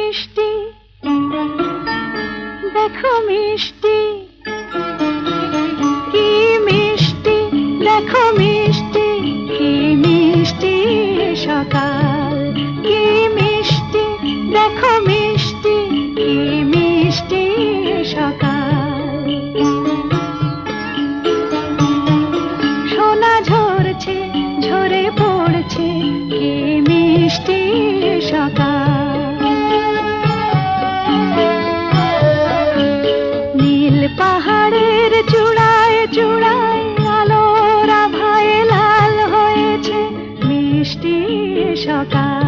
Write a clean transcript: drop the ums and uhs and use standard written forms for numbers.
মিষ্টি, দেখো মিষ্টি, কি মিষ্টি, দেখো মিষ্টি, কি মিষ্টি সকাল, কি মিষ্টি, দেখো মিষ্টি, কি মিষ্টি সকাল। সোনা ঝরছে, ঝরে পড়ছে, কি মিষ্টি সকাল। নীল পাহাড়ের চূড়ায় চূড়ায় আলোর আভায় লাল হয়েছে মিষ্টি সকাল।